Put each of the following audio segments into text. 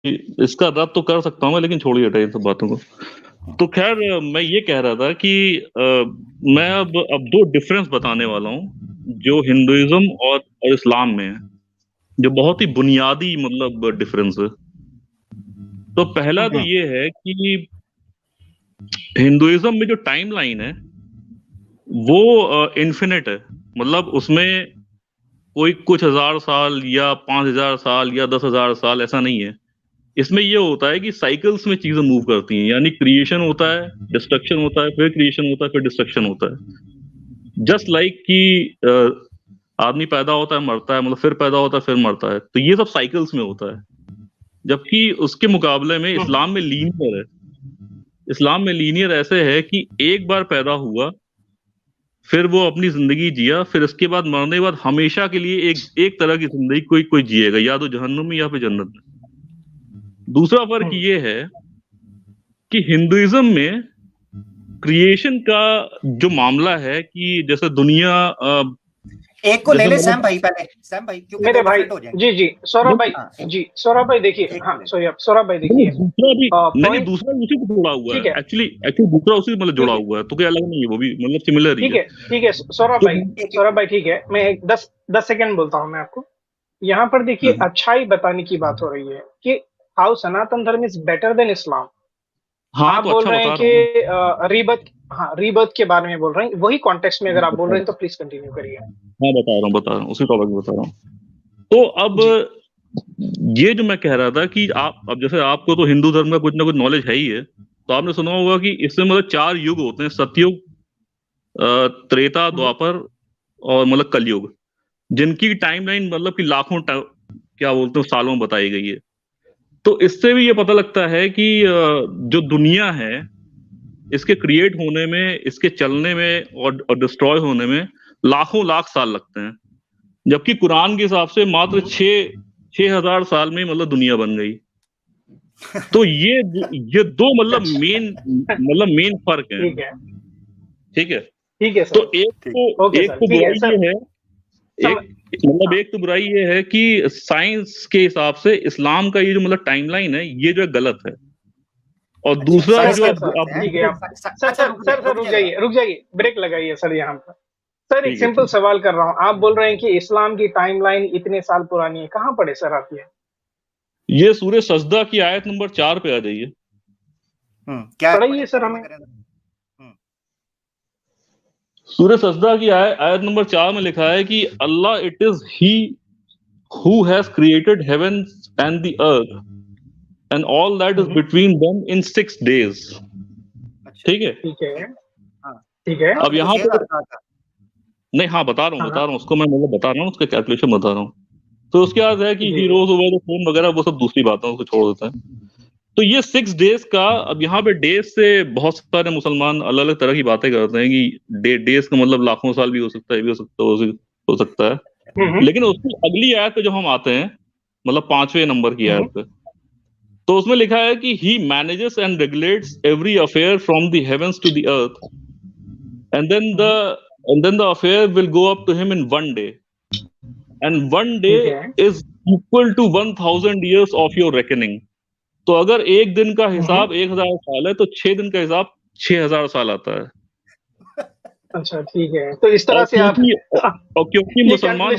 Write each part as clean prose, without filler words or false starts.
इसका रद्द तो कर सकता हूँ मैं, लेकिन छोड़िए हटाइए इन सब बातों को। तो खैर मैं ये कह रहा था कि मैं अब दो डिफरेंस बताने वाला हूँ जो हिंदुइज्म और इस्लाम में है, जो बहुत ही बुनियादी मतलब डिफरेंस है। तो पहला तो ये है कि हिंदुइज्म में जो टाइम लाइन है वो इन्फिनिट है, मतलब उसमें कोई कुछ हजार साल या 5,000 साल या 10,000 साल ऐसा नहीं है। इसमें ये होता है कि साइकिल्स में चीजें मूव करती हैं, यानी क्रिएशन होता है, डिस्ट्रक्शन होता है, फिर क्रिएशन होता है, फिर डिस्ट्रक्शन होता है। जस्ट लाइक कि आदमी पैदा होता है, मरता है, मतलब फिर पैदा होता है, फिर मरता है, तो ये सब साइकिल्स में होता है। जबकि उसके मुकाबले में इस्लाम में लीनियर है। इस्लाम में लीनियर ऐसे है कि एक बार पैदा हुआ, फिर वो अपनी जिंदगी जिया, फिर इसके बाद मरने के बाद हमेशा के लिए एक एक तरह की जिंदगी कोई कोई जिएगा, या तो जहन्नुम में या फिर जन्नत में। दूसरा फर्क ये है कि हिंदुइज्म में क्रिएशन का जो मामला है कि जैसे दुनिया एक को ले ले सैम भाई पहले, सैम भाई क्योंकि मेरे भाई हो जाएंगे। जी जी सौरभ भाई, जी सौरभ भाई देखिए, हाँ सौरभ भाई देखिए, दूसरा भी नहीं, दूसरा उसी से जुड़ा हुआ है एक्चुअली दूसरा उसी से मतलब जुड़ा हुआ है, तो क्या अलग नहीं है, वो भी मतलब सिमिलर ही है। ठीक है सौरभ भाई ठीक है, मैं 10 सेकंड बोलता हूँ मैं आपको। यहाँ पर देखिए अच्छाई बताने की बात हो रही है कि हाउ सनातन धर्म इज बेटर देन इस्लाम। हाँ, आप तो बोल अच्छा रहे हैं कि रीबर्थ के बारे में बोल रहे हैं, वही कॉन्टेक्स्ट में अगर आप बोल रहे हैं तो प्लीज कंटिन्यू करिए। हाँ बता रहा हूँ उसी टॉपिक में बता रहा हूँ। तो अब ये जो मैं कह रहा था कि आप अब जैसे आपको तो हिंदू धर्म का कुछ ना कुछ नॉलेज है ही है, तो आपने सुना होगा कि इसमें मतलब 4 युग होते हैं, सतयुग, त्रेता, द्वापर और मतलब कलयुग, जिनकी टाइमलाइन मतलब कि लाखों क्या बोलते हैं सालों बताई गई है। तो इससे भी ये पता लगता है कि जो दुनिया है इसके क्रिएट होने में, इसके चलने में और डिस्ट्रॉय होने में लाखों लाख साल लगते हैं, जबकि कुरान के हिसाब से मात्र 6,000 साल में मतलब दुनिया बन गई। तो ये दो मतलब मेन फर्क है। ठीक है तो एक तो बुराई ये है, एक तो बुराई ये है कि साइंस के हिसाब से इस्लाम का ये जो मतलब टाइमलाइन है ये जो है गलत है। और दूसरा जो सर रुक जाइए ब्रेक लगाइए सर। यहाँ पर सर एक सिंपल सवाल कर रहा हूँ, आप बोल रहे हैं कि इस्लाम की टाइमलाइन इतने साल पुरानी है, कहाँ पढ़े सर आप ये सूरह सजदा की आयत नंबर 4 पे आ जाइए। क्या पढ़ाइए सर हमें। सूरह सजदा की आयत नंबर 4 में लिखा है कि अल्लाह it is he who has created heavens and the earth and all that is between them in 6 days। ठीक है अब यहाँ पे नहीं, हाँ बता रहा हूँ उसको, मैं मतलब बता रहा हूँ उसका कैलकुलेशन बता रहा हूँ। तो उसके बाद है कि ही रोज ओवर द फोन वगैरह वो सब दूसरी बात है, उसको छोड़ देता है। तो ये 6 days का, अब यहाँ पे डेज से बहुत सारे मुसलमान अलग अलग तरह की बातें करते हैं कि डेज का मतलब लाखों साल भी हो सकता है, भी हो सकता है। लेकिन उसकी अगली आयत पे जो हम आते हैं, मतलब 5वें नंबर की आयत पे, तो उसमें लिखा है कि he manages and regulates every affair from the heavens to the earth and then the affair will go up to him in 1 day and 1 day is equal to 1,000 years of your reckoning। तो अगर एक दिन का हिसाब 1,000 साल है तो 6 दिन का हिसाब 6,000 साल आता है। अच्छा ठीक है, तो इस तरह से आप क्योंकि मुसलमान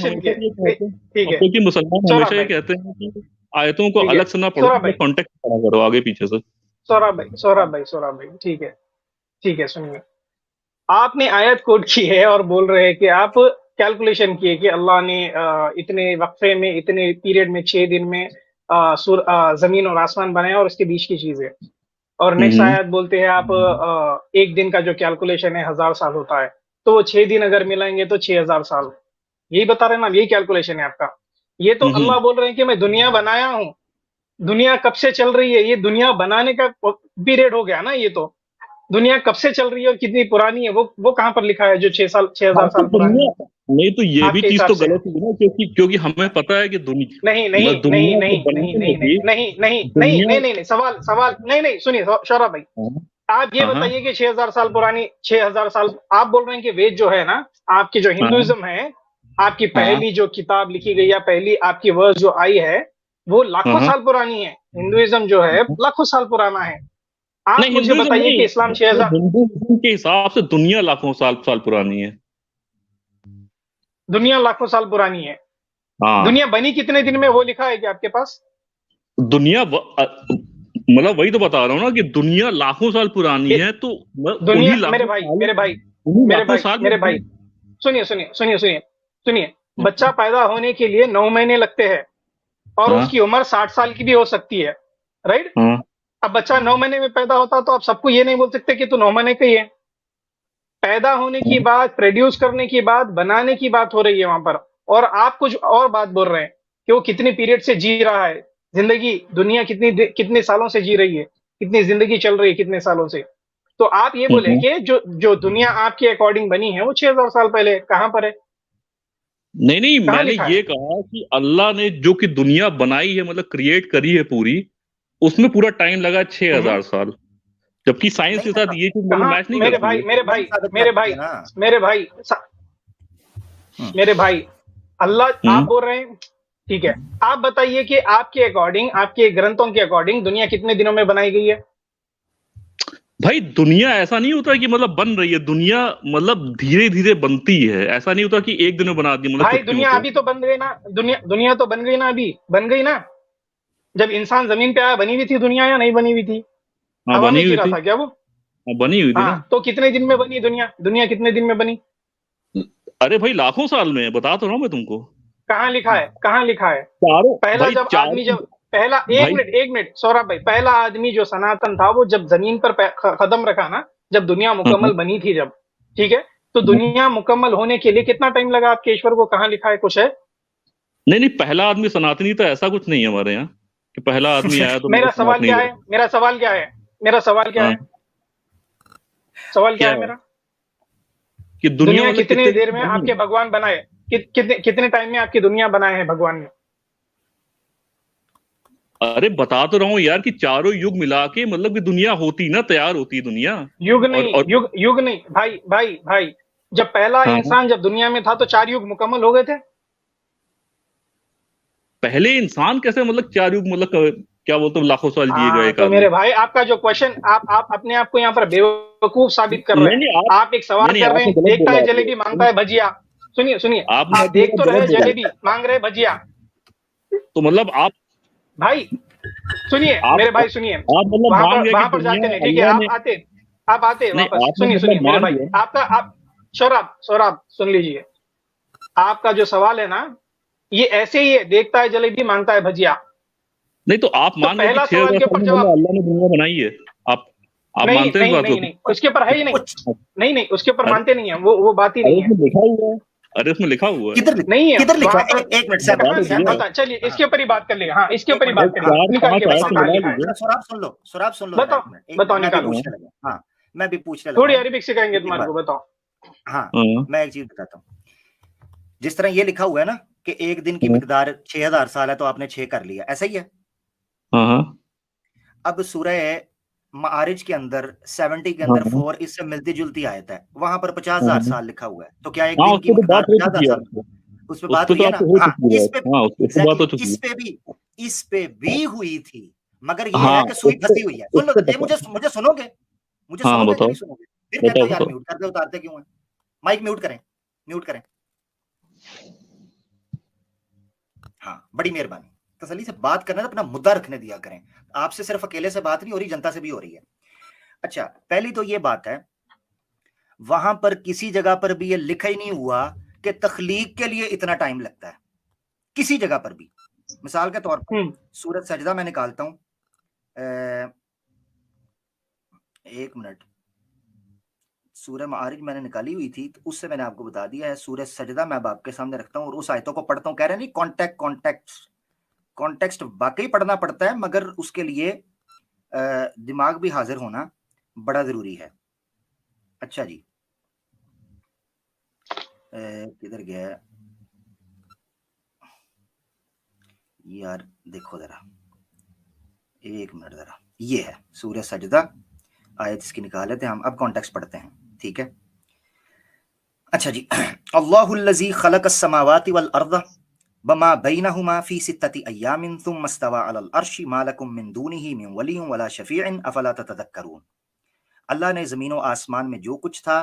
हमेशा ये कहते हैं कि आयतों को अलग से ना पढ़ो, कॉन्टेक्स्ट पढ़ा करो आगे पीछे से। सौरभ भाई ठीक है सुनिए, आपने आयत कोट की है और बोल रहे हैं कि आप कैलकुलेशन किए कि अल्लाह ने इतने वक्फे में, इतने पीरियड में, 6 दिन में जमीन और आसमान बनाया और उसके बीच की चीजें। और नेक्स्ट आयत बोलते हैं आप एक दिन का जो कैलकुलेशन है 1000 साल होता है, तो वो 6 दिन अगर मिलाएंगे तो 6,000 साल। यही बता रहे हैं ना, यही कैलकुलेशन है आपका। ये तो अल्लाह बोल रहे हैं कि मैं दुनिया बनाया हूँ। दुनिया कब से चल रही है? ये दुनिया बनाने का पीरियड हो गया ना। ये तो दुनिया कब से चल रही है और कितनी पुरानी है वो कहाँ पर लिखा है जो 6,000 साल पुरानी है? नहीं तो ये भी चीज तो गलत है ना, क्योंकि हमें पता है कि दुनिया नहीं सवाल नहीं सुनिए सौरभ भाई, आप ये बताइए कि 6,000 साल पुरानी, 6,000 साल आप बोल रहे हैं कि वेद जो है ना, आपकी जो हिंदुइज्म है, आपकी पहली जो किताब लिखी गई या पहली आपकी वर्स जो आई है, वो लाखों साल पुरानी है। हिंदुइज्म जो है लाखों साल पुराना है। आप नहीं, मुझे हिंदुइज्म बताइए नहीं, कि इस्लाम 6000 हिंदुइज्म के हिसाब से दुनिया लाखों साल साल पुरानी है। दुनिया लाखों साल पुरानी है। हाँ, दुनिया बनी कितने दिन में वो लिखा है क्या आपके पास? दुनिया मतलब वही तो बता रहा हूँ ना कि दुनिया लाखों साल पुरानी ये है, तो दुनिया, उन्हीं लाखों सालों उन्हीं मेरे लाखों भाई, साल में मेरे भाई, सुनिए सुनिए सुनिए सुनिए सुनिए। बच्चा पैदा होने के लिए 9 महीने लगते हैं और हाँ, उसकी उम्र 60 साल की भी हो सकती है, राइट? हाँ, अब बच्चा 9 महीने में पैदा होता तो आप सबको ये नहीं बोल सकते कि तू 9 महीने का ही है। पैदा होने की बात, प्रोड्यूस करने की बात, बनाने की बात हो रही है वहां पर, और आप कुछ और बात बोल रहे हैं कि वो कितने पीरियड से जी रहा है जिंदगी, दुनिया कितने सालों से जी रही है, कितनी जिंदगी चल रही है कितने सालों से। तो आप ये बोले हाँ। कि जो जो दुनिया आपके अकॉर्डिंग बनी है वो 6000 साल पहले, कहां पर है, नहीं, नहीं, कहां मैंने लिखा है? ये कहा कि अल्लाह ने जो कि दुनिया बनाई है, मतलब क्रिएट करी है पूरी, उसमें पूरा टाइम लगा 6000 साल। जबकि साइंस नहीं के साथ लगा। ये चीज मतलब कहां? मैच नहीं मेरे करती भाई, है। मेरे नहीं भाई, साबित कर मेरे सकते भाई, ना। मेरे भाई, मेरे भाई, अल्लाह आप हम्म बोल रहे हैं, ठीक है। आप बताइए कि आपके अकॉर्डिंग, आपके ग्रंथों के अकॉर्डिंग दुनिया कितने दिनों में बनाई गई है? भाई, दुनिया ऐसा नहीं होता कि मतलब बन रही है दुनिया, मतलब धीरे धीरे बनती है। ऐसा नहीं होता कि एक दिन में बना दी, मतलब भाई चुटकियों दुनिया से। अभी तो बन गई ना, दुनिया तो बन गई ना, अभी बन गई ना। जब इंसान जमीन पे आया बनी हुई थी दुनिया या नहीं बनी हुई थी? हाँ, हवा बनी में जी हुई रहा थी। था क्या वो? हाँ, बनी हुई थी ना। हाँ, तो कितने दिन में बनी दुनिया? दुनिया कितने दिन में बनी? अरे भाई, लाखों साल में है, बता तो रहा हूँ मैं तुमको। कहाँ लिखा है, कहाँ लिखा है? चारों पहला भाई, जब आदमी, चारों जब पहला, भाई। एक मिनट सौरभ भाई, पहला आदमी जो सनातन था वो जब जमीन पर कदम रखा ना, जब दुनिया हाँ, हाँ, मुकम्मल बनी थी जब, ठीक है, तो हाँ। दुनिया मुकम्मल होने के लिए कितना टाइम लगा आपके ईश्वर को? कहाँ लिखा है, कुछ है? नहीं, नहीं, पहला आदमी सनातनी तो ऐसा कुछ नहीं है हमारे यहाँ कि पहला आदमी आया तो मतलब मेरा सवाल सनातनी क्या रह है, मेरा सवाल क्या है, मेरा सवाल क्या हाँ, है, सवाल क्या क्या है है मेरा? कि दुनिया दुनिया मतलब कितने कितने दिन देर में में बनी आपके है? भगवान बनाए? कितने टाइम में आपकी दुनिया बनाए हैं भगवान ने? अरे, बता तो रहा हूँ यार कि चारों युग मिला के मतलब कि दुनिया होती ना, तैयार होती दुनिया। युग और नहीं, और युग नहीं भाई, भाई, जब पहला हाँ, हाँ। इंसान जब दुनिया में था तो 4 युग मुकम्मल हो गए थे। पहले इंसान कैसे मतलब चार युग मतलब क्या बोलते हो, लाखों साल जिए गए हाँ एक तो आदमी। मेरे भाई, आपका जो क्वेश्चन, आप अपने आप को यहाँ पर बेवकूफ साबित कर रहे नहीं, हैं। नहीं, आप आप एक नहीं, सवाल नहीं, कर रहे आपने हैं, गलत देखता बोला है है जलेबी मांगता ये। है भजिया। सुनिए सुनिए, आपने आप देख तो गलत रहे बोला है। जलेबी मांग रहे भजिया। तो मतलब आप भाई सुनिए आप मेरे भाई, सुनिए। आप मतलब मान गए कि वहां पर दुनिया जाते नहीं, ठीक है, अल्लाह आप ने। आते, आप आते नहीं, वापस। आपने सुनिए सुनिए मतलब मेरे मान भाई, लिया। आपका, आप सौरभ सुन लीजिए। आपका जो सवाल है ना, ये ऐसे ही है, देखता है जलेबी मांगता है भजिया। नहीं, तो आप तो मान गए कि पहला छह सवाल हजार के साल ऊपर में मतलब जवाब, अल्लाह ने दुनिया बनाई है। आप नहीं मानते हैं इस नहीं बात नहीं को? नहीं, उसके ऊपर है ही नहीं। कुछ नहीं नहीं, उसके ऊपर अरे, मानते नहीं है, वो बात ही अरे नहीं है। उसमें लिखा हुआ है। अरे, उसमें लिखा हुआ है। नहीं है किधर लिखा वहां है? पर। एक मिनट सैम बता कहाँ भाई, तो लिखा सैम है? दिया है। भाई, बता, चलिए इसके ऊपर ही बात कर लेंगे। हाँ, इसके एक ऊपर ही मिनट, बात भाई, करेंगे। हाँ, चार निकालिए, पांच एक बताओ आयत सेकंड, कहाँ मिला लिखा है? लीजिए। सुराब सुन लो बताओ, जरा, एक मिनट, बताओ, मैं भी निकालो। पूछने लगा। हाँ, मैं भी पूछने लगा थोड़ी हूँ। अरबिक सिखाएंगे एक तुम्हारे को, बात, बताओ। हाँ, हाँ, मैं एक चीज बताता हूँ। जिस तरह ये लिखा हुआ है ना कि एक दिन की हाँ, मिकदार 6000 साल है, तो आपने 6 कर लिया, ऐसा ही है। हाँ, हाँ, अब सूरह मारिज के अंदर 70 के हाँ, अंदर हाँ, 4 इससे मिलती जुलती आयत है, वहां पर हाँ, 50,000 हाँ। साल लिखा हुआ है, तो क्या एक हाँ, दिन उस की पर तो बात मिकदार हो 50,000 चुकी है साल? आपको। उस पे उस बात पर हुई तो है ना? आपको हो हाँ, चुकी है। इस पे हाँ, उस पर बात हो एग्जैक्टली, चुकी है। इस पे भी हुई थी, मगर ये हाँ, है कि सुई उस फंसी हुई है। पर सुन उस लो, पर नहीं, बता। मुझे सुनोगे? मुझे हाँ, सुनोगे कि बताओ, नहीं सुनोगे? फिर कहते बताओ, हो यार बताओ। म्यूट कर दे, उतारते क्यों है? माइक म्यूट करें, म्यूट करें। हाँ, बड़ी मेहरबानी। तसल्ली से बात करना, अपना मुद्दा रखने दिया करें। आपसे सिर्फ अकेले से बात नहीं हो रही, जनता से भी हो रही है। अच्छा, पहली तो ये बात है, वहां पर किसी जगह पर भी ये लिखा ही नहीं हुआ कि तख्लीक के लिए इतना टाइम लगता है, किसी जगह पर भी। मिसाल के तौर पर सूरत सजदा मैं निकालता हूं, एक मिनट, सूरह मारिज मैंने निकाली हुई थी, तो उससे मैंने आपको बता दिया है। सूरह सजदा मैं अब आपके सामने रखता हूं और उस आयतों को पढ़ता हूं। कह रहे नहीं, कॉन्टेक्स्ट वाकई पढ़ना पड़ता है, मगर उसके लिए दिमाग भी हाजिर होना बड़ा जरूरी है। अच्छा जी, किधर गया यार, देखो जरा, एक मिनट जरा, ये है सूरह सजदा, आयत इसकी निकाल लेते हैं हम। अब कॉन्टेक्स्ट पढ़ते हैं, ठीक है? अच्छा जी, अल्लाहुल्लज़ी खलक़स समावाति वल अर्द वमा बैनहुमा फी सित्तति अय्यामिन सुम्मा इस्तवा अलल अर्शी मा लकुम मिन दूनिही मिन वलिय्यिन वला शफीअन अफला ततज़क्करून। अल्लाह ने जमीन और आसमान में जो कुछ था,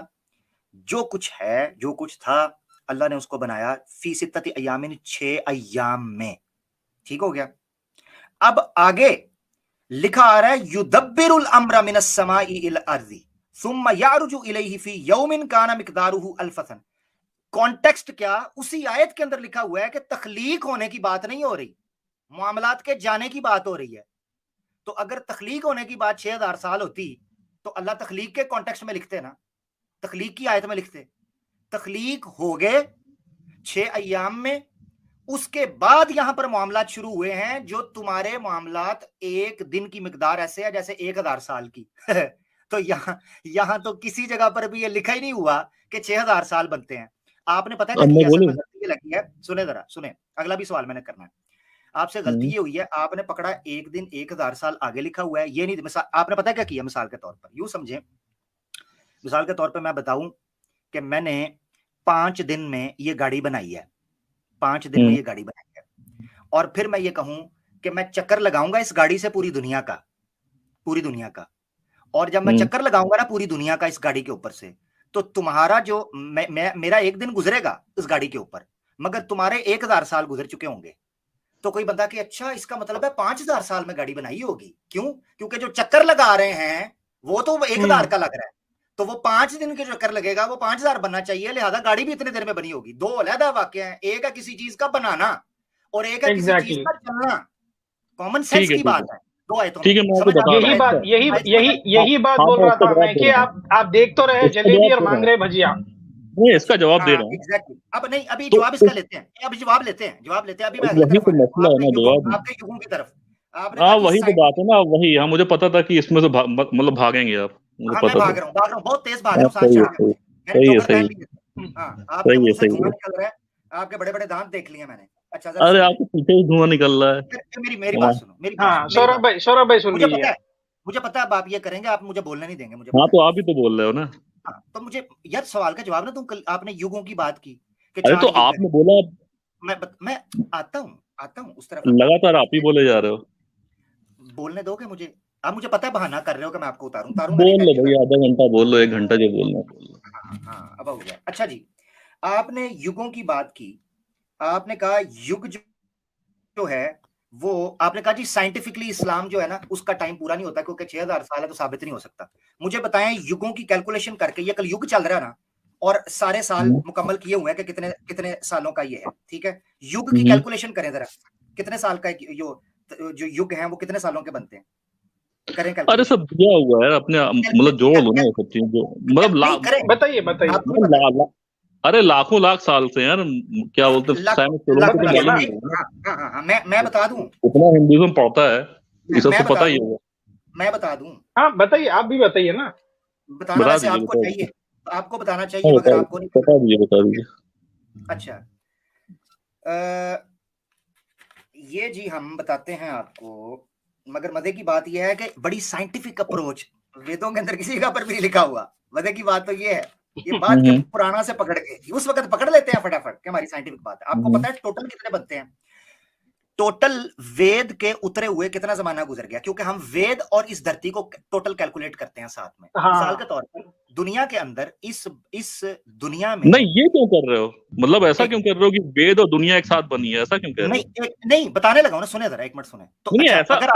जो कुछ है, जो कुछ था, अल्लाह ने उसको बनाया फी सित्तति अय्यामिन, 6 अय्याम में। ठीक हो गया। अब आगे लिखा आ रहा है युदब्बिरुल अम्रा मिनस समाई इल अर्ज़ी सुम्मा यारुजु इलैहि फी यौमिन काना मिक़दारुहु अल्फ सन। कॉन्टेक्स्ट क्या, उसी आयत के अंदर लिखा हुआ है कि तख्लीक होने की बात नहीं हो रही, मामलात के जाने की बात हो रही है। तो अगर तख्लीक होने की बात 6000 साल होती तो अल्लाह तख्लीक के कॉन्टेक्स्ट में लिखते ना, तख्लीक की आयत में लिखते। तख्लीक हो गए 6 अय्याम में, उसके बाद यहां पर मामलात शुरू हुए हैं जो तुम्हारे मामलात एक दिन की मिकदार ऐसे है जैसे 1000 साल की। तो यहां तो किसी जगह पर भी ये लिखा ही नहीं हुआ कि 6000 साल बनते हैं। आपने पता है गलती लगी है, सुने जरा, सुने, अगला भी सवाल मैंने करना है आपसे। गलती ये हुई है, आपने पकड़ा एक दिन 1000 साल आगे लिखा हुआ है, ये नहीं। मिसाल आपने पता क्या किया, मिसाल के तौर पर यूं समझे, मिसाल के तौर पर मैं बताऊं कि मैंने 5 दिन में ये गाड़ी बनाई है, 5 दिन में ये गाड़ी बनाई है, और फिर मैं ये कहूं कि मैं चक्कर लगाऊंगा इस गाड़ी से पूरी दुनिया का, पूरी दुनिया का। और जब मैं चक्कर लगाऊंगा ना पूरी दुनिया का इस गाड़ी के ऊपर से, तो तुम्हारा जो मेरा एक दिन गुजरेगा इस गाड़ी के ऊपर, मगर तुम्हारे 1000 साल गुजर चुके होंगे। तो कोई बंदा कि अच्छा इसका मतलब है 5000 साल में गाड़ी बनाई होगी। क्यों? क्योंकि जो चक्कर लगा रहे हैं वो तो 1000 का लग रहा है, तो वो 5 दिन के चक्कर लगेगा, वो 5000 बनना चाहिए, लिहाजा गाड़ी भी इतने देर में बनी होगी। दो अलग वाक्य हैं, एक है किसी चीज का बनाना और एक है किसी चीज का चलना। कॉमन सेंस की बात है, दो आयतों में। यही बात बोल रहा था मैं कि आप देख तो रहे जलेबी और मांग रहे भजिया। नहीं, इसका जवाब दे रहा हूं। एग्जैक्टली। अब नहीं, अभी जवाब इसका लेते हैं, अभी जवाब लेते हैं। अभी मैं वही तो मसला है ना, जवाब आपके युगों की तरफ। हाँ, वही तो बात है ना, वही। हाँ, मुझे पता था कि इसमें से मतलब भागेंगे आप, मुझे पता था। भाग रहा हूँ, बहुत तेज भाग रहा हूँ। सही है, सही है। आपके बड़े बड़े दांत देख लिए मैंने। अच्छा, अरे आपके पीछे ही धुआं निकल रहा है। मेरी बात सुनो, मेरी बात। सौरभ भाई सुन लीजिए। मुझे पता है आप ये करेंगे, आप मुझे बोलने नहीं देंगे मुझे। हाँ, तो आप ही तो बोल रहे हो ना। हाँ, तो मुझे यार सवाल का जवाब ना, तुम कल आपने युगों की बात की। अरे तो आपने बोला, मैं आता हूँ उस तरफ। लगातार आप ही बोले जा रहे हो। बोलने दोगे मुझे? आप मुझे पता है बहाना कर रहे हो कि मैं आपको उतारूं। बोल लो भैया, आधा घंटा बोल लो, 1 घंटा जो बोलना बोल लो। हाँ, अब हो गया। अच्छा जी, आपने युगों की बात की। आपने कहा युग जो है वो, आपने कहा जी साइंटिफिकली इस्लाम जो है ना उसका टाइम पूरा नहीं होता, क्योंकि 6000 साल है तो साबित नहीं हो सकता। मुझे बताएं युगों की कैलकुलेशन करके, ये कल युग चल रहा है ना, और सारे साल मुकम्मल किए हुए हैं कि कितने कितने सालों का ये है। ठीक है, युग की कैलकुलेशन करें जरा, कितने साल का जो युग है वो कितने सालों के बनते हैं, करें। अरे सब दिया हुआ है अपने, मतलब जोड़ लो ना सब चीज, जो मतलब बताइए। अरे लाखों लाख साल से यार, क्या बोलते हैं, मैं बता दूं, इतना हिंदुइज्म पढ़ता है, ये सब तो पता ही होगा। मैं बता दूं। हाँ बताइए, आप भी बताइए ना। बताना वैसे आपको चाहिए, आपको बताना चाहिए, मगर आपको नहीं बता दीजिए। अच्छा, ये जी हम बताते हैं आपको, मगर मजे की बात यह है कि बड़ी साइंटिफिक अप्रोच, वेदों के अंदर किसी का पर भी लिखा हुआ। मजे की बात तो ये है, ये बात के पुराना से पकड़ के उस वक्त पकड़ लेते हैं फटाफट कि हमारी साइंटिफिक बात है। आपको पता है टोटल कितने बनते हैं? टोटल वेद के उतरे हुए कितना जमाना गुजर गया, क्योंकि हम वेद और इस धरती को टोटल कैलकुलेट करते हैं साथ में। मिसाल के तौर पर दुनिया के अंदर इस दुनिया में, नहीं ये क्यों कर रहे हो, मतलब ऐसा क्यों कर रहे हो कि वेद और दुनिया एक साथ बनी है, ऐसा क्यों कर रहे हो? नहीं बताने लगा ना, सुने जरा, एक मिनट सुने तो। नहीं, ऐसा अगर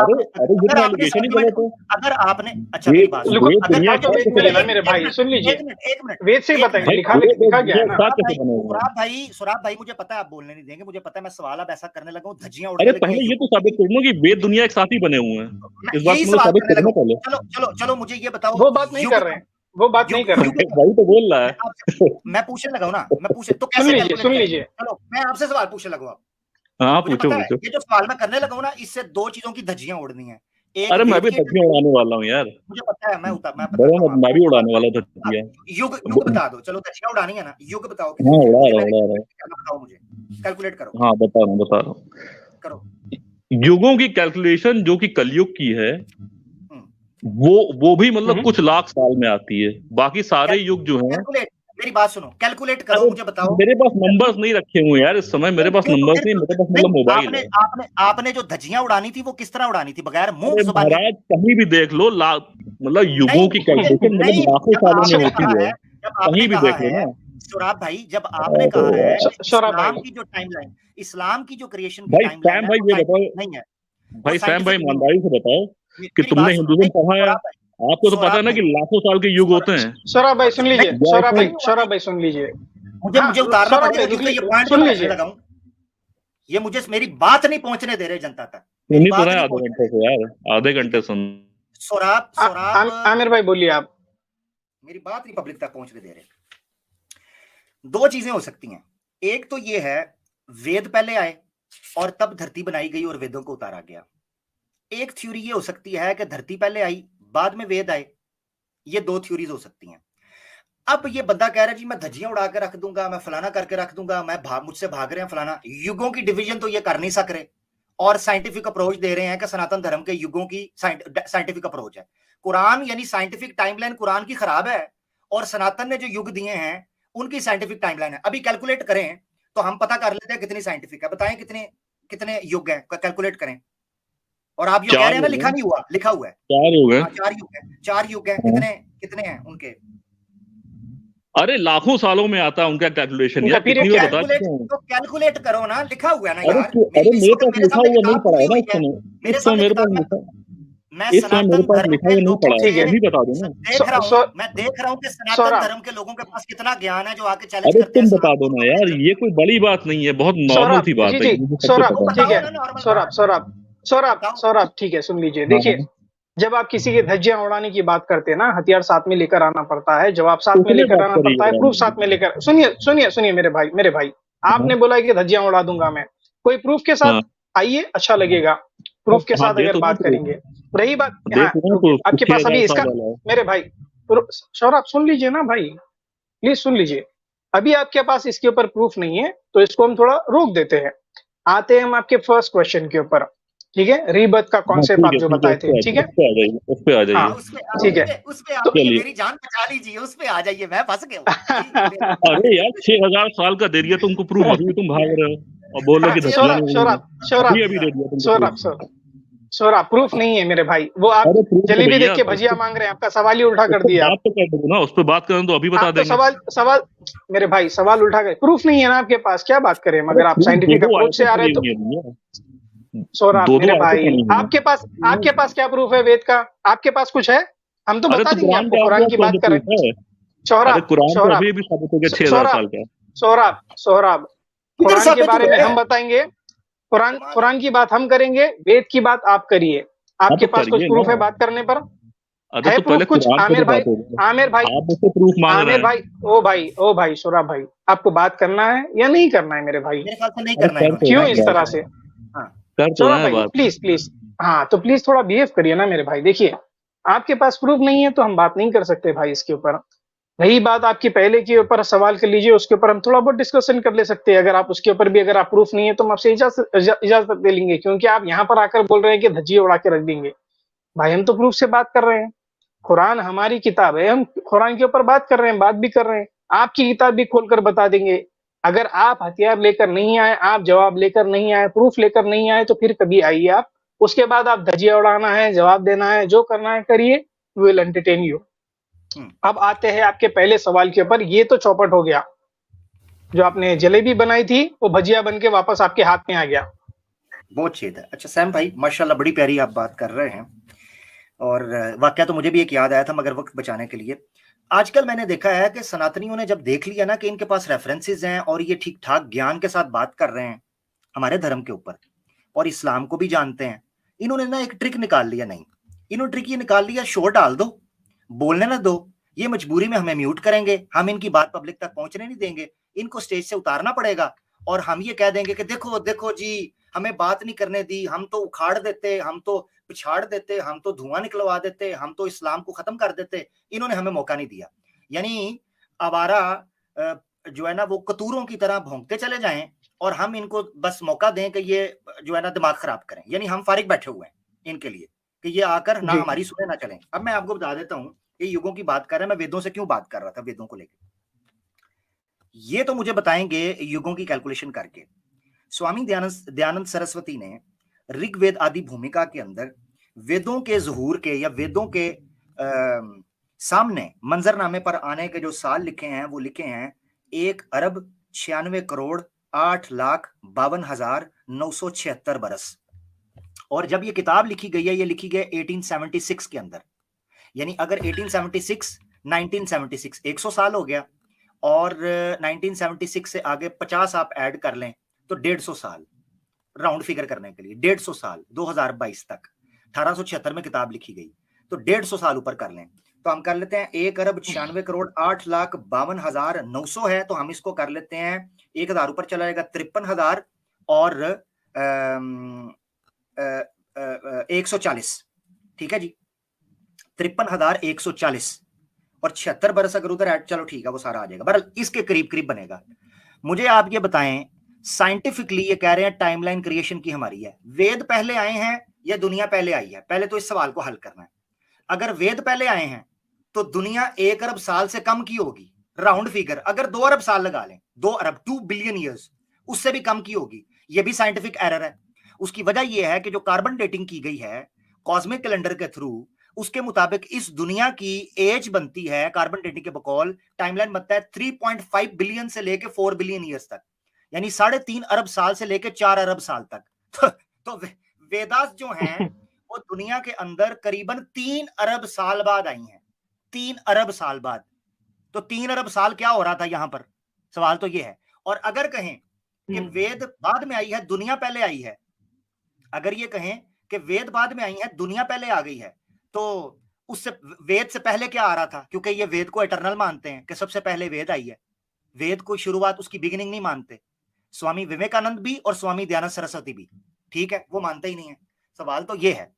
आपने अच्छा मेरी बात मेरे भाई सुन लीजिए, एक मिनट वेद से बताइए, लिखा गया है ना। सुराब भाई मुझे पता है आप बोलने नहीं देंगे, मुझे पता है, मैं सवाल अब ऐसा करने लगा हूँ धज्जियां। अरे पहले ये तो साबित कर लो कि वेद दुनिया एक साथ ही बने हुए हैं, इस बात को साबित करना पहले। चलो मुझे ये बताओ। वो बात नहीं कर रहे हैं, वो बात नहीं कर रहे। वही तो बोल रहा है। मैं पूछने लगा ना, मैं पूछे तो सुन लीजिए। चलो मैं आपसे सवाल पूछने लगा। हाँ पूछो। ये जो सवाल मैं करने लगा हूँ ना, इससे 2 चीजों की धज्जियां उड़नी है। अरे मैं भी धज्जियां उड़ाने वाला हूँ यार, मुझे पता है। मैं भी उड़ाने वाला धज्जियां। युग बता दो, चलो धज्जियां उड़ानी है ना, युग बताओ। हाँ उड़ा रहा बताओ मुझे, कैलकुलेट करो। हाँ बता रहा हूँ करो। युगों की कैलकुलेशन जो कि कलयुग की है, वो भी मतलब कुछ लाख साल में आती है। बाकी सारे युग जो हैं मेरी बात सुनो, कैलकुलेट करो, मुझे बताओ। मेरे पास नंबर्स नहीं रखे हुए यार इस समय, मेरे पास नंबर्स नहीं, मेरे पास मतलब मोबाइल है। आपने जो धज्जियां उड़ानी थी वो किस तरह उड़ानी थी? बगैर मुंह जुबानी? महाराज कहीं भी देख लो, मतलब युगों की कैलकुलेशन मतलब लाखों सालों में होती है, कहीं भी देख लो ना। सौराब भाई, जब आपने कहा है सौराब भाई, इस्लाम की जो टाइमलाइन, इस्लाम की जो क्रिएशन की भाई टाइमलाइन सैम है भाई वो ये बताओ, नहीं है, भाई सैम भाई साइंटिफिक नहीं है। ईमानदारी से बताओ कि मेरी तुमने बात सुनो, हिंदुइज्म पढ़ा है? सौराब भाई, आपको तो पता है ना कि भाई, लाखों साल के युग होते हैं। सौराब भाई सुन लीजिए, या सौराब भाई, इसमें सौराब भाई सुन लीजिए, मुझे उतारना सौराब पड़ेगा भाई क्योंकि ये पॉइंट सुन मैं रखने लीजिए। लगा हूं। ये मुझे मेरी बात नहीं पहुंचने दे रहे जनता तक, मेरी सुनी तो बात रहे नहीं आधे पहुंचने घंटे दे से यार, आधे घंटे सुन। सौराब आमिर भाई बोलिए आप। मेरी बात नहीं पब्लिक तक पहुंचने दे रहे। दो चीजें हो सकती हैं, एक तो ये है वेद पहले आए और तब धरती बनाई गई और वेदों को उतारा गया। एक थ्योरी ये हो सकती है कि धरती पहले आई बाद में वेद आए। ये दो थ्योरीज हो सकती हैं। अब ये बंदा कह रहा है जी मैं धज्जियां उड़ा के रख दूंगा, मैं फलाना करके रख दूंगा, मुझसे भाग रहे हैं फलाना। युगों की डिवीजन तो ये कर नहीं सक रहे और साइंटिफिक अप्रोच दे रहे हैं कि सनातन धर्म के युगों की साइंटिफिक अप्रोच है। कुरान यानी साइंटिफिक टाइमलाइन कुरान की खराब है और सनातन ने जो युग दिए हैं उनकी साइंटिफिक टाइमलाइन है। अभी कैलकुलेट करें तो हम पता कर लेते हैं कितनी साइंटिफिक है। बताएं कितने कितने युग है, कैलकुलेट करें। और आप जो कह रहे हैं ना लिखा नहीं हुआ, लिखा हुआ है 4 युग है। 4 युग है, 4 युग है। कितने कितने हैं उनके? अरे लाखों सालों में आता है उनका कैलकुलेशन यार, कितनी बार बता चुका हूं। तो कैलकुलेट करो ना, लिखा हुआ है ना यार। अरे मेरे पास लिखा हुआ नहीं पड़ा है ना इस समय, मेरे समय मेरे पास लिखा, इस समय मेरे पास लिखा हुआ नहीं पड़ा है, यही बता दो ना। मैं देख रहा हूं कि सनातन धर्म के लोगों के पास कितना ज्ञान है जो आके चैलेंज अरे करते हैं। तुम बता दो ना यार, ये कोई बड़ी बात नहीं है, बहुत नॉर्मल सी बात है। सौरभ ठीक है, सौरभ ठीक है, सुन लीजिए। देखिए जब आप किसी की धज्जियां उड़ाने की बात करते हैं ना, हथियार साथ में लेकर आना पड़ता है, जवाब साथ में लेकर आना पड़ता है, प्रूफ साथ में लेकर। सुनिए मेरे भाई आपने बोला कि धज्जियां उड़ा दूंगा मैं, कोई प्रूफ के साथ आइए, अच्छा लगेगा। प्रूफ के साथ अगर बात करेंगे, रही बात आपके पास अभी इसका, मेरे भाई सौरभ सुन लीजिए ना भाई, प्लीज सुन लीजिए। अभी आपके पास इसके ऊपर प्रूफ नहीं है तो इसको हम थोड़ा रोक देते हैं। आते हैं हम आपके फर्स्ट क्वेश्चन के ऊपर, ठीक है? रीबर्थ का कॉन्सेप्ट आप जो बताए थे, ठीक है? उस पे आ जाइए, ठीक है, उस पे आप मेरी जान बचा लीजिए, उस पे आ जाइए, मैं फंस गया हूं। अरे यार 6000 साल का दे दिया तुमको प्रूफ, अभी तुम भाग रहे हो और बोल रहे कि सौरभ प्रूफ नहीं है मेरे भाई, वो आप जलेबी देख के भजिया मांग रहे हैं, आपका सवाल ही उल्टा कर दिया। बात तो कर दो ना, उस पे बात करें तो अभी बता देंगे। सवाल मेरे भाई सवाल उल्टा कर, प्रूफ नहीं है ना आपके पास, क्या बात करें? मगर आप साइंटिफिक अप्रोच से आ रहे हैं तो सौरभ मेरे भाई, आपके पास क्या प्रूफ है वेद का? आपके पास कुछ है? हम तो बता देंगे आपको, कुरान की बात करें। सौरभ कुरान के बारे में हम बताएंगे, कुरान की बात हम करेंगे, वेद की बात आप करिए। आपके पास कुछ प्रूफ है बात करने पर? है प्रूफ कुछ? आमिर भाई ओ भाई सौरभ भाई, आपको बात करना है या नहीं करना है मेरे भाई? मेरे ख्याल से नहीं करना है। क्यों इस तरह से? सौरभ भाई प्लीज हाँ, तो प्लीज थोड़ा बिहेव करिए ना मेरे भाई। देखिए आपके पास प्रूफ नहीं है तो हम बात नहीं कर सकते भाई इसके ऊपर। रही बात आपकी पहले के ऊपर, सवाल कर लीजिए, उसके ऊपर हम थोड़ा बहुत डिस्कशन कर ले सकते हैं। अगर आप उसके ऊपर भी अगर आप प्रूफ नहीं है तो हम आपसे इजाजत दे लेंगे, क्योंकि आप यहाँ पर आकर बोल रहे हैं कि धज्जियां उड़ा के रख देंगे। भाई हम तो प्रूफ से बात कर रहे हैं, कुरान हमारी किताब है, हम कुरान के ऊपर बात कर रहे हैं, बात भी कर रहे हैं। आपकी किताब भी खोलकर बता देंगे। अगर आप हथियार लेकर नहीं आए, आप जवाब लेकर नहीं आए, प्रूफ लेकर नहीं आए, तो फिर कभी आइए आप। उसके बाद आप धज्जियां उड़ाना है, जवाब देना है, जो करना है करिए, वी विल एंटरटेन यू। अब आते हैं आपके पहले सवाल के ऊपर। ये तो चौपट हो गया, जो आपने जलेबी बनाई थी वो भजिया बन के वापस आपके हाथ में आ गया। बहुत छेद है। अच्छा सैम भाई माशाल्लाह बड़ी प्यारी आप बात कर रहे हैं, और वाकया तो मुझे भी एक याद आया था, मगर वक्त बचाने के लिए। आजकल मैंने देखा है कि सनातनियों ने जब देख लिया ना कि इनके पास रेफरेंसेस हैं और ये ठीक ठाक ज्ञान के साथ बात कर रहे हैं हमारे धर्म के ऊपर और इस्लाम को भी जानते हैं, इन्होंने ना एक ट्रिक निकाल लिया। नहीं, इन्होंने ट्रिक ये निकाल लिया, शोर डाल दो, बोलने ना दो, ये मजबूरी में हमें म्यूट करेंगे, हम इनकी बात पब्लिक तक पहुंचने नहीं देंगे, इनको स्टेज से उतारना पड़ेगा और हम ये कह देंगे कि देखो देखो जी हमें बात नहीं करने दी, हम तो उखाड़ देते, हम तो पिछाड़ देते, हम तो धुआं निकलवा देते, हम तो इस्लाम को खत्म कर देते। इन्होंने हमें मौका नहीं दिया। यानी आवारा जो है ना वो कतूरों की तरह भौंकते चले जाएं और हम इनको बस मौका दें कि ये जो है ना दिमाग खराब करें। यानी हम फारिग बैठे हुए हैं इनके लिए कि ये आकर ना हमारी सुने ना चलें। अब मैं आपको बता देता हूँ ये युगों की बात कर रहे हैं, मैं वेदों से क्यों बात कर रहा था, वेदों को लेकर। ये तो मुझे बताएंगे युगों की कैलकुलेशन करके। स्वामी दयानंद सरस्वती ने ऋग्वेद आदि भूमिका के अंदर वेदों के ज़हूर के या वेदों के सामने मंजरनामे पर आने के जो साल लिखे हैं वो लिखे हैं 1,96,08,52,976 बरस। और जब ये किताब लिखी गई है, ये लिखी गई 1876 के अंदर, यानी अगर 1876 1976 100 साल हो गया, और 1976 से आगे 50 आप ऐड कर लें तो 150 साल, राउंड फिगर करने के लिए 150 साल 2022 तक, 1876 में किताब लिखी गई, तो 150 साल ऊपर कर लें तो हम कर लेते हैं 1,96,08,52,900 है, तो हम इसको कर लेते हैं 1,000 ऊपर चला जाएगा 53,000 और 140, ठीक है जी, 53,140 और 76 बरस अगर उधर ऐड, चलो ठीक है वो सारा आ जाएगा, बहरहाल इसके करीब करीब बनेगा। मुझे आप ये बताएं, साइंटिफिकली ये कह रहे हैं टाइमलाइन क्रिएशन की हमारी है, वेद पहले आए हैं या दुनिया पहले आई है? पहले तो इस सवाल को हल करना है। अगर वेद पहले आए हैं तो दुनिया 1 अरब साल से कम की होगी, राउंड फिगर, अगर 2 अरब साल लगा लें, 2 अरब 2 बिलियन ईयर्स, उससे भी कम की होगी। ये भी साइंटिफिक एरर है। उसकी वजह यह है कि जो कार्बन डेटिंग की गई है कॉस्मिक कैलेंडर के थ्रू, उसके मुताबिक इस दुनिया की एज बनती है कार्बन डेटिंग के बकौल, टाइमलाइन बनता है 3.5 बिलियन से लेके 4 बिलियन ईयर्स तक, यानी 3.5 अरब साल से लेके 4 अरब साल तक। तो वेदास जो हैं वो दुनिया के अंदर करीबन 3 अरब साल बाद आई हैं, 3 अरब साल बाद। तो 3 अरब साल क्या हो रहा था यहां पर, सवाल तो ये है। और अगर कहें कि वेद बाद में आई है दुनिया पहले आई है, अगर ये कहें कि वेद बाद में आई है दुनिया पहले आ गई है, तो उससे वेद से पहले क्या आ रहा था? क्योंकि ये वेद को इटरनल मानते हैं कि सबसे पहले वेद आई है, वेद को शुरुआत उसकी बिगिनिंग नहीं मानते। स्वामी विवेकानंद भी और स्वामी दयानंद सरस्वती भी, ठीक है, वो मानते ही नहीं है। सवाल तो ये है।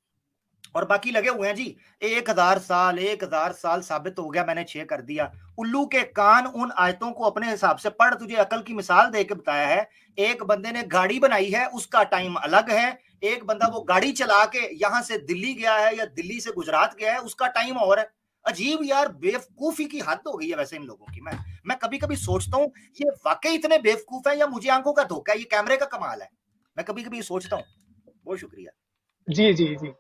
और बाकी लगे हुए हैं जी 1,000 साल 1,000 साल, साबित हो गया, मैंने 6 कर दिया। उल्लू के कान, उन आयतों को अपने हिसाब से पढ़, तुझे अकल की मिसाल दे के बताया है। एक बंदे ने गाड़ी बनाई है, उसका टाइम अलग है, एक बंदा वो गाड़ी चला के यहां से दिल्ली गया है या दिल्ली से गुजरात गया है, उसका टाइम और है। अजीब यार, बेवकूफी की हद हो गई है वैसे इन लोगों की। मैं कभी कभी सोचता हूँ ये वाकई इतने बेवकूफ है या मुझे आंखों का धोखा है, ये कैमरे का कमाल है, मैं कभी कभी सोचता हूँ। बहुत शुक्रिया। जी जी जी